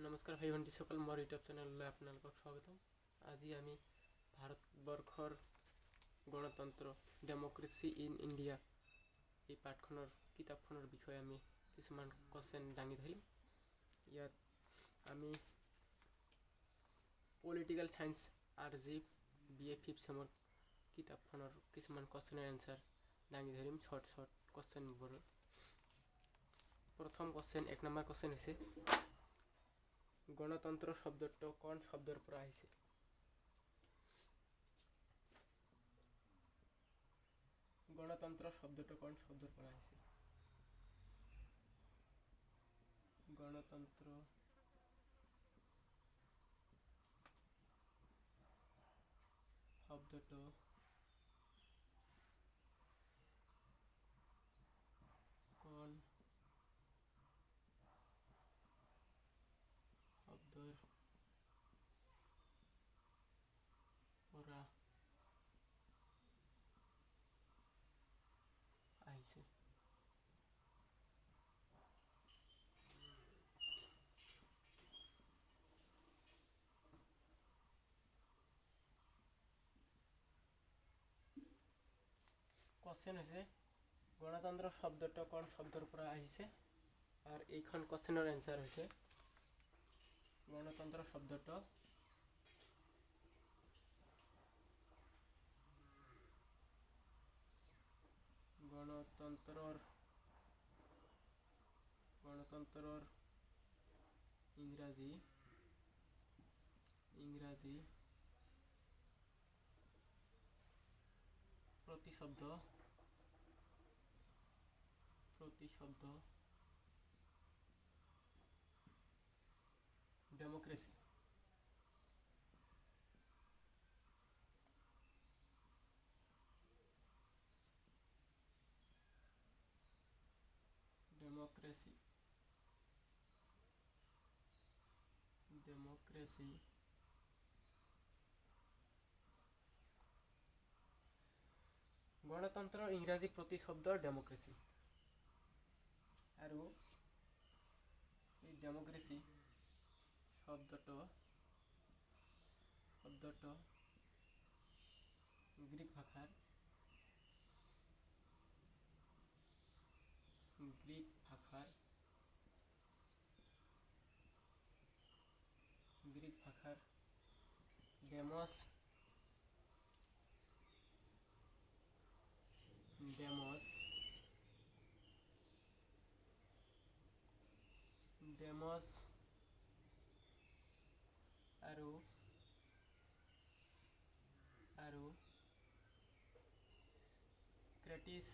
নমস্কাৰ ভাই ভণ্টিসকল, মোৰ ইউটিউব চেনেললৈ আপোনালোকক স্বাগতম। আজি আমি ভাৰতবৰ্ষৰ গণতন্ত্ৰ ডেমক্ৰেচি ইন ইণ্ডিয়া এই পাঠখনৰ কিতাপখনৰ বিষয়ে আমি কিছুমান কোৱেশ্যন দাঙি ধৰিম। ইয়াত আমি political science RG BA 5th চেমৰ কিতাপখনৰ কিছুমান কোৱেশ্যনৰ এনচাৰ দাঙি ধৰিম। শৰ্ট কোৱেশ্যনবোৰ। প্ৰথম কোৱেশ্যন, 1 নম্বৰ কোৱেশ্যন হৈছে গণতন্ত্ৰ শব্দটো কোন শব্দৰ পৰা আহিছে? গণতন্ত্ৰ শব্দটো কোন শব্দৰ পৰা আহিছে? গণতন্ত্ৰ শব্দটো কোন শব্দৰ পৰা আহিছে? কোৱেশ্যন হৈছে গণতন্ত্ৰ শব্দটো কোন শব্দৰ পৰা আহিছে, আৰু এইখন কোৱেশ্যনৰ এনচাৰ হৈছে গণতন্ত্ৰ শব্দটো গণতন্ত্ৰৰ ইংৰাজী প্ৰতিশব্দ ডেমক্ৰেচি। গণতন্ত্ৰৰ ইংৰাজী প্ৰতিশব্দ ডেমক্ৰেচি, আৰু এই ডেমক্ৰেচি শব্দটো গ্ৰীক ভাষাৰ ডেমছ আৰু ক্ৰেটিছ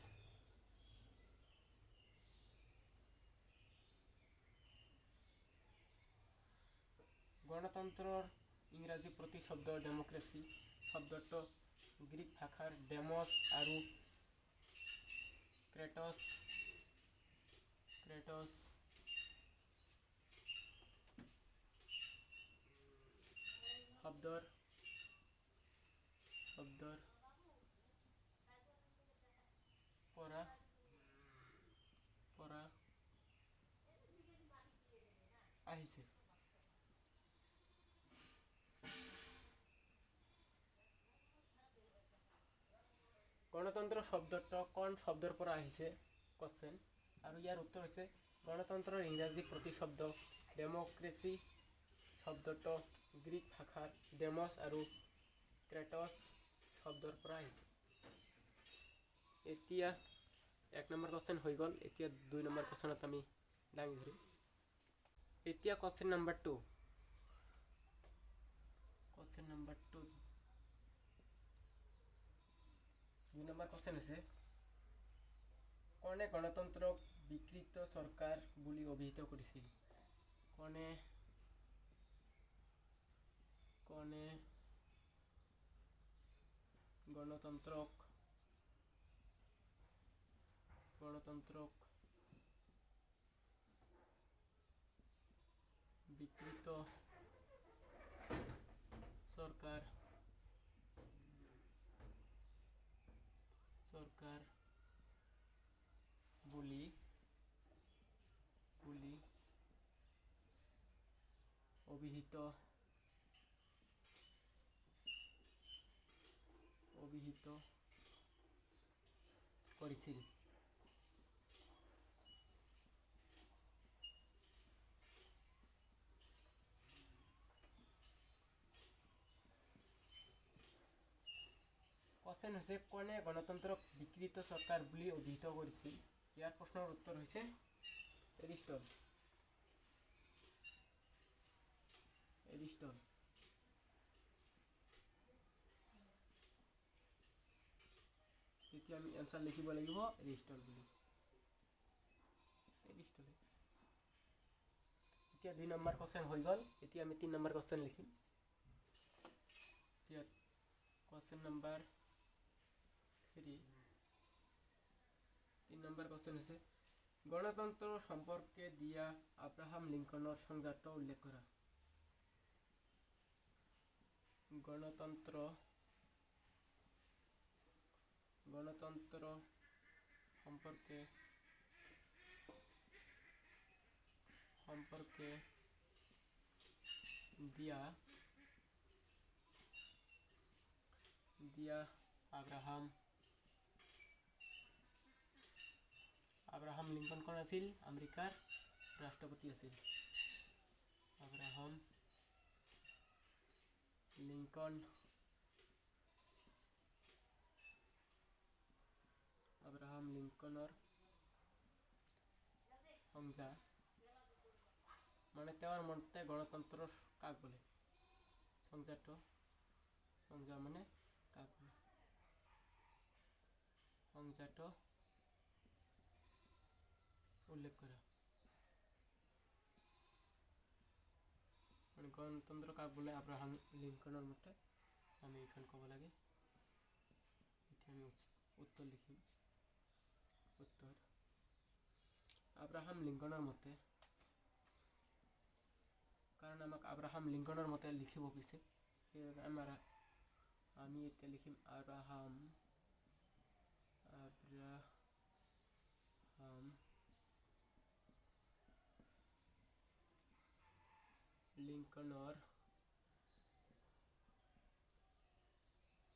গণতন্ত্ৰৰ ইংৰাজী প্ৰতিশব্দ ডেমক্ৰেচি শব্দটো গ্ৰীক ভাষাৰ ডেমছ আৰু ক্ৰেটছ শব্দৰ পৰা আহিছে। গণতন্ত্ৰ শব্দটো কোন শব্দৰ পৰা আহিছে কোৱেশ্যন, আৰু ইয়াৰ উত্তৰ হৈছে গণতন্ত্ৰৰ ইংৰাজী প্ৰতিশব্দ ডেমক্ৰেচি শব্দটো গ্ৰীক ভাষাৰ ডেমছ আৰু ক্ৰেটছ শব্দৰ পৰা আহিছে। এতিয়া 1 নম্বৰ কোৱেশ্যন হৈ গ'ল। এতিয়া 2 নম্বৰ কোৱেশ্যনত আমি দাঙি ধৰিম। এতিয়া কোৱেশ্যন নম্বৰ 2। 2 নম্বৰ কোৱেশ্যন হৈছে কোনে গণতন্ত্ৰক বিকৃত চৰকাৰ বুলি অভিহিত কৰিছিল? কোনে গণতন্ত্ৰক বিকৃত চৰকাৰ বুলি অভিহিত কৰিছিল। কোৱেশ্চন হৈছে কোনে গণতন্ত্ৰক বিকৃত চৰকাৰ বুলি অভিহিত কৰিছিল? ইয়াৰ প্ৰশ্নৰ উত্তৰ হৈছে এৰিষ্টটল। তেতিয়া আমি এনসাৰ লিখিব লাগিব এৰিষ্টটল বুলি। এতিয়া 2 নম্বৰ কোৱেশ্চন হৈ গ'ল। এতিয়া আমি 3 নম্বৰ কোৱেশ্চন লিখিম। এতিয়া কোৱেশ্চন নম্বৰ 3 নম্বৰ কোৱেশ্চন হৈছে গণতন্ত্ৰ সম্পৰ্কে দিয়া আব্ৰাহাম লিংকনৰ সংজ্ঞাটো উল্লেখ কৰা। গণতন্ত্ৰ সম্পৰ্কে দিয়া আব্ৰাহাম লিংকন কোন আছিল? আমেৰিকাৰ ৰাষ্ট্ৰপতি আছিল। আব্ৰাহাম লিংকনৰ সংজ্ঞা মানে তেওঁৰ মতে গণতন্ত্ৰ কাক বোলে? সংজ্ঞা মানে কাক বোলে? সংজ্ঞাটো উল্লেখ কৰা। মানে গণতন্ত্ৰ কাক বোলে আব্ৰাহাম লিংকনৰ মতে আমি এইখন ক'ব লাগে। এতিয়া আমি উত্তৰ লিখিম। উত্তৰ আব্ৰাহাম লিংকনৰ মতে, কাৰণ আমাক আব্ৰাহাম লিংকনৰ মতে লিখিব কৈছে, আমি এতিয়া লিখিম আব্ৰাহাম লিংকনৰ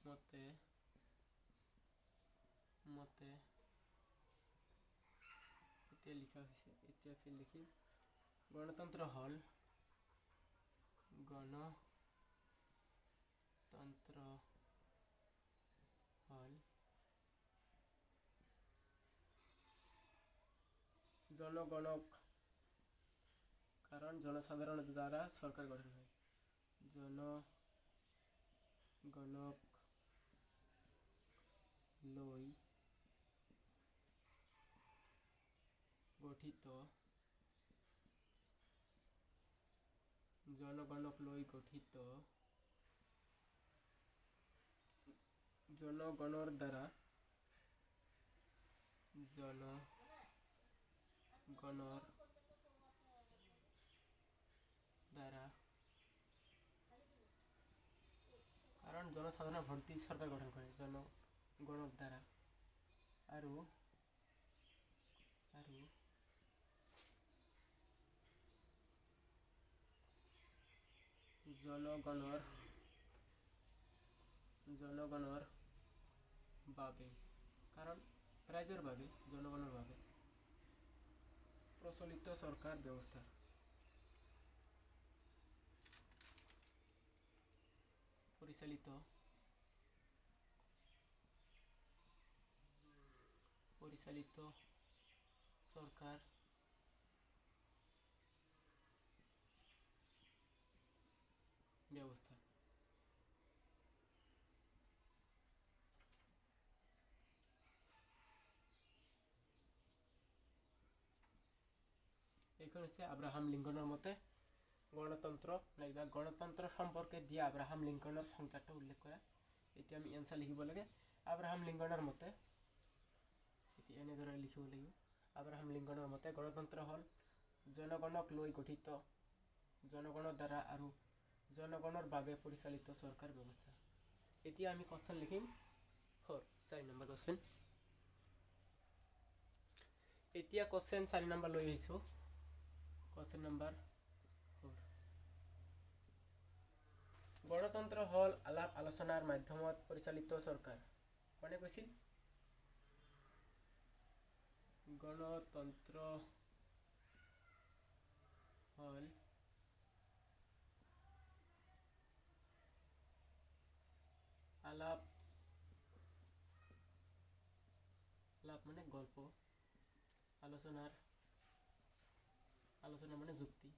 মতে এতিয়া লিখা হৈছে। এতিয়া ফিল লিখিম গণতন্ত্ৰ হ'ল জনগণক, কাৰণ জনসাধাৰণৰ দ্বাৰা চৰকাৰ গঠন হয়। জনগণক লৈ গঠিত জনগণৰ দ্বাৰা কাৰণ জনসাধাৰণৰ ভোট দি চৰকাৰ গঠন কৰে জনগণৰ দ্বাৰা। আৰু জনগণৰ বাবে, কাৰণ ৰাইজৰ বাবে, জনগণৰ বাবে প্ৰচলিত চৰকাৰ ব্যৱস্থা পৰিচালিত চৰকাৰ ব্যৱস্থা। এইখন হৈছে আব্ৰাহাম লিংকনৰ মতে গণতন্ত্ৰ সম্পৰ্কে দিয়া আব্ৰাহাম লিংকনৰ সংজ্ঞাটো উল্লেখ কৰা। এতিয়া আমি এনসাৰ লিখিব লাগে। আব্ৰাহাম লিংকনৰ মতে, এতিয়া এনেদৰে লিখিব লাগিব। আব্ৰাহাম লিংকনৰ মতে গণতন্ত্ৰ হ'ল জনগণক লৈ গঠিত, জনগণৰ দ্বাৰা আৰু জনগণৰ বাবে পৰিচালিত চৰকাৰ ব্যৱস্থা। এতিয়া আমি কোৱেশ্চন লিখিম 4 নম্বৰ কোৱেশ্চন। এতিয়া কোৱেশ্চন 4 নম্বৰ লৈ আহিছোঁ। কোৱেশ্চন নম্বৰ 4 গণতন্ত্ৰ হ'ল আলাপ আলোচনাৰ মাধ্যমত পৰিচালিত চৰকাৰ। কোনে কৈছিল? গণতন্ত্ৰ হ'ল আলাপ মানে গল্প, আলোচনা মানে যুক্তি,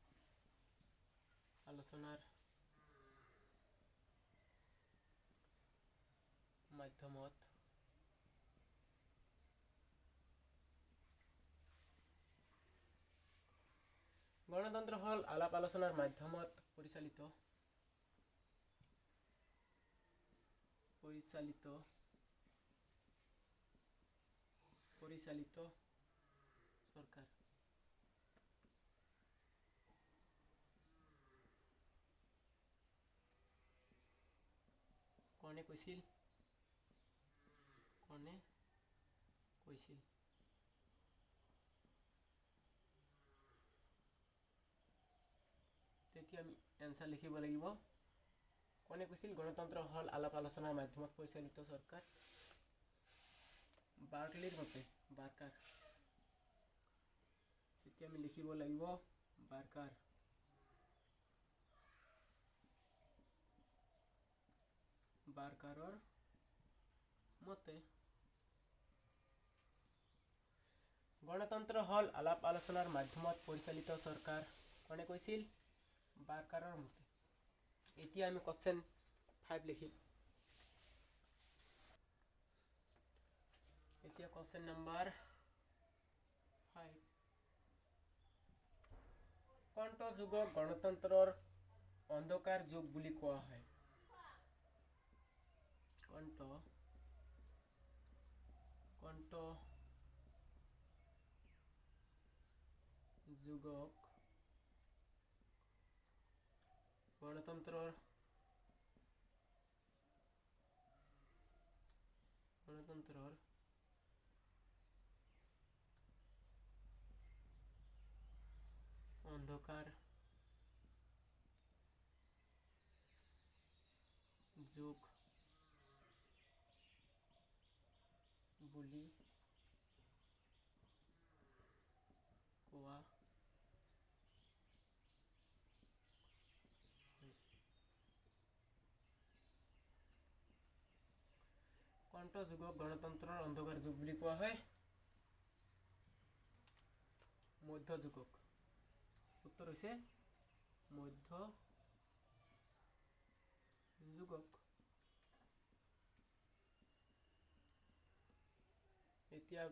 আলোচনাৰ মাধ্যমত গণতন্ত্ৰ হ'ল আলাপ আলোচনাৰ মাধ্যমত পৰিচালিত চৰকাৰ। কোনে কৈছিল? তেতিয়া আমি এনসাৰ লিখিব লাগিব। কোনে কৈছিল গণতন্ত্ৰ হ'ল আলাপ আলোচনাৰ মাধ্যমত পৰিচালিত চৰকাৰ? বাৰ্কলিৰ মতে, বাৰ্কাৰ। তেতিয়া আমি লিখিব লাগিব বাৰ্কাৰ। বাৰ্কাৰৰ মতে গণতন্ত্ৰ হ'ল আলাপ আলোচনাৰ মাধ্যমত পৰিচালিত চৰকাৰ। কোনে কৈছিল? বাৰ্কাৰৰ মতে। এতিয়া আমি কোৱেশ্চন 5 লিখিম। এতিয়া কোৱেশ্চন নম্বৰ 5। কোনটো যুগক গণতন্ত্ৰৰ অন্ধকাৰ যুগ বুলি কোৱা হয়? কোনটো যুগক গণতন্ত্ৰৰ অন্ধকাৰ যুগ বুলি কোৱা হয়? কোনটো যুগক গণতন্ত্ৰৰ অন্ধকাৰ যুগ বুলি কোৱা হয়? মধ্য যুগক। উত্তৰ হৈছে মধ্য যুগক। এতিয়া